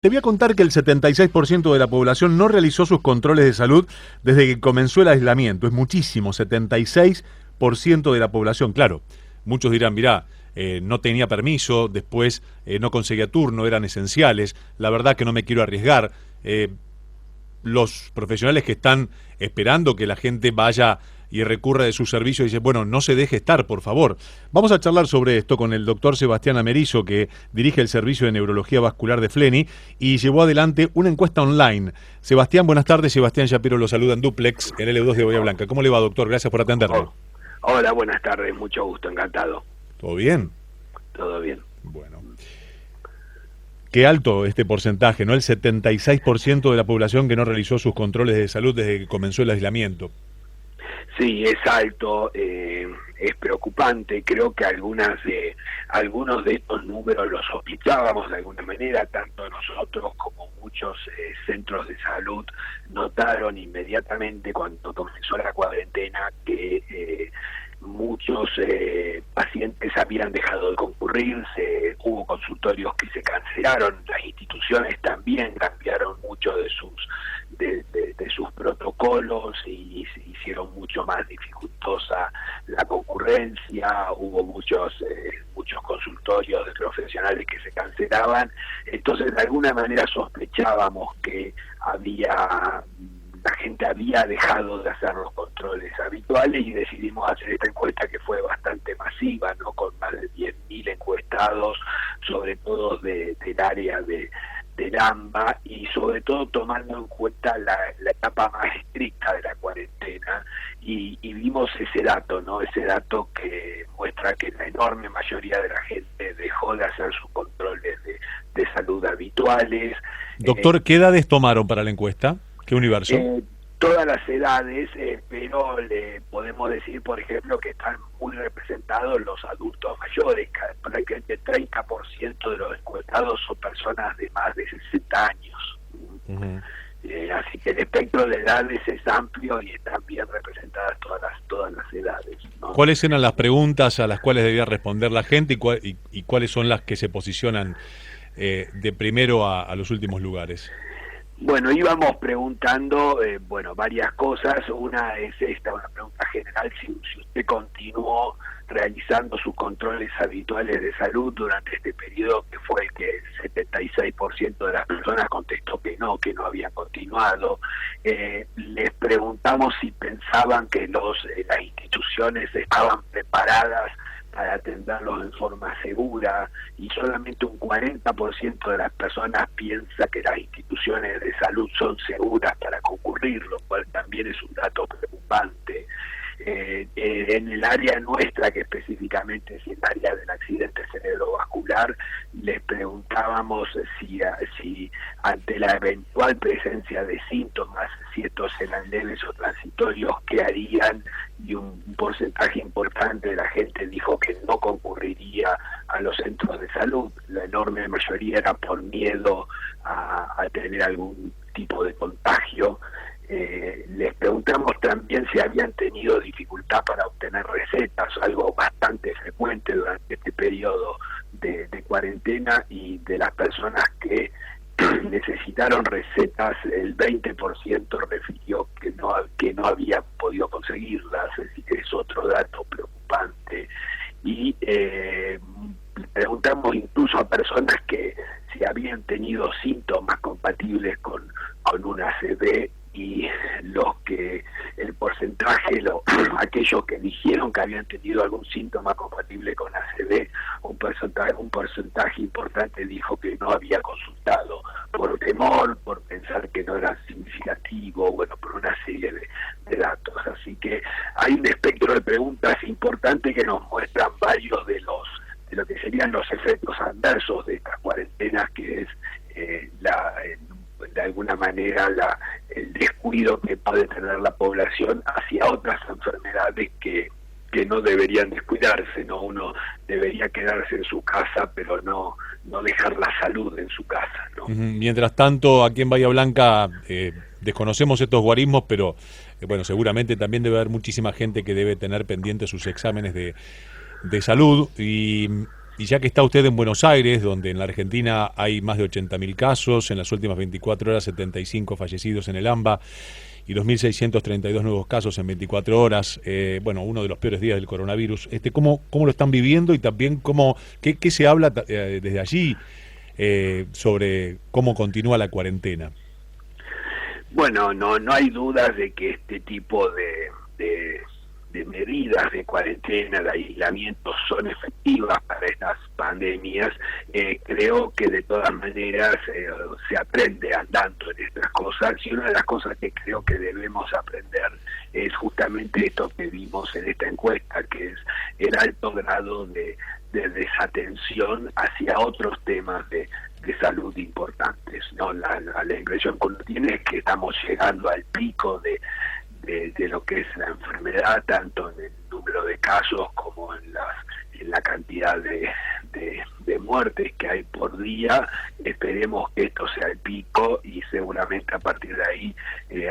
Te voy a contar que el 76% de la población no realizó sus controles de salud desde que comenzó el aislamiento. Es muchísimo, 76% de la población. Claro, muchos dirán, mirá, no tenía permiso, después no conseguía turno, eran esenciales. La verdad que no me quiero arriesgar. Los profesionales que están esperando que la gente vaya y recurra de sus servicios y dice, bueno, no se deje estar, por favor. Vamos a charlar sobre esto con el doctor Sebastián Amerizo, que dirige el Servicio de Neurología Vascular de FLENI y llevó adelante una encuesta online. Sebastián, buenas tardes. Sebastián Shapiro lo saluda en Duplex, en L2 de Bahía Blanca. ¿Cómo le va, doctor? Gracias por atenderme. Hola, buenas tardes. Mucho gusto, encantado. ¿Todo bien? Todo bien. Bueno. Qué alto este porcentaje, ¿no? El 76% de la población que no realizó sus controles de salud desde que comenzó el aislamiento. Sí, es alto, es preocupante. Creo que algunos de estos números los sospechábamos de alguna manera, tanto nosotros como muchos centros de salud notaron inmediatamente cuando comenzó la cuarentena que muchos pacientes habían dejado de concurrir, hubo consultorios que se cancelaron, las instituciones también cambiaron mucho de sus protocolos y se hicieron mucho más dificultosa la concurrencia, hubo muchos consultorios de profesionales que se cancelaban. Entonces de alguna manera sospechábamos que la gente había dejado de hacer los controles habituales y decidimos hacer esta encuesta que fue bastante masiva, ¿no? Con más de 10.000 encuestados, sobre todo del área del AMBA y sobre todo tomando en cuenta la etapa más estricta de la cuarentena y vimos ese dato, ¿no? Ese dato que muestra que la enorme mayoría de la gente dejó de hacer sus controles de salud habituales. Doctor, ¿qué edades tomaron para la encuesta? ¿Qué universo? Todas las edades, pero le podemos decir, por ejemplo, que están muy representados los adultos mayores, prácticamente el 30% de los encuestados son personas de más de 60 años. Uh-huh. Así que el espectro de edades es amplio y están bien representadas todas las edades, ¿no? ¿Cuáles eran las preguntas a las cuales debía responder la gente y cuáles son las que se posicionan de primero a los últimos lugares? Bueno, íbamos preguntando, varias cosas. Una es una pregunta general, si usted continuó realizando sus controles habituales de salud durante este periodo, que fue el que el 76% de las personas contestó que no habían continuado. Les preguntamos si pensaban que las instituciones estaban preparadas para atenderlos en forma segura y solamente un 40% de las personas piensa que las instituciones de salud son seguras para concurrir, lo cual también es un dato preocupante. En el área nuestra, que específicamente es el área del accidente cerebrovascular, les preguntábamos si ante la eventual presencia de síntomas, si estos eran leves o transitorios, ¿qué harían? Y un porcentaje importante de la gente dijo que no concurriría a los centros de salud. La enorme mayoría era por miedo a tener algún tipo de contagio. Les preguntamos también si habían tenido dificultad para obtener recetas, algo bastante frecuente durante este periodo de cuarentena, y de las personas que necesitaron recetas, el 20% refirió que no había podido conseguirlas, así que es otro dato preocupante. Y preguntamos incluso a personas que si habían tenido síntomas compatibles con una ACV, y el porcentaje, aquellos que dijeron que habían tenido algún síntoma compatible con ACV, un porcentaje importante dijo que no había consultado por temor, por pensar que no era significativo, por una serie de datos. Así que hay un espectro de preguntas importante que nos muestran varios de lo que serían los efectos adversos de estas cuarentenas, que es de alguna manera el descuido que puede tener la población hacia otras enfermedades que no deberían descuidarse, ¿no? Uno debería quedarse en su casa, pero no dejar la salud en su casa, ¿no? Mientras tanto, aquí en Bahía Blanca desconocemos estos guarismos, pero seguramente también debe haber muchísima gente que debe tener pendientes sus exámenes de salud y Y ya que está usted en Buenos Aires, donde en la Argentina hay más de 80.000 casos, en las últimas 24 horas 75 fallecidos en el AMBA y 2.632 nuevos casos en 24 horas, bueno, uno de los peores días del coronavirus. ¿Cómo lo están viviendo y también qué se habla desde allí sobre cómo continúa la cuarentena? Bueno, no hay dudas de que este tipo de medidas de cuarentena, de aislamiento son efectivas para estas pandemias. Creo que de todas maneras se aprende andando en estas cosas, y una de las cosas que creo que debemos aprender es justamente esto que vimos en esta encuesta, que es el alto grado de desatención hacia otros temas de salud importantes, ¿no? La impresión que uno tiene es que estamos llegando al pico de lo que es la enfermedad, tanto en el número de casos como en la cantidad de muertes que hay por día. Esperemos que esto sea el pico y seguramente a partir de ahí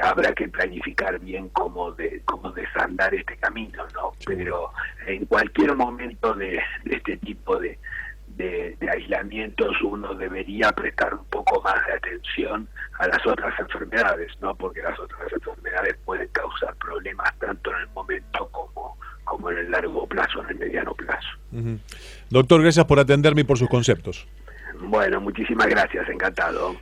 habrá que planificar bien cómo desandar este camino, ¿no? Pero en cualquier momento de este tipo de aislamientos uno debería prestar un poco más de atención a las otras enfermedades, ¿no? Porque las otras enfermedades pueden causar problemas tanto en el momento como en el largo plazo, en el mediano plazo. Doctor, gracias por atenderme y por sus conceptos. Bueno, muchísimas gracias, encantado.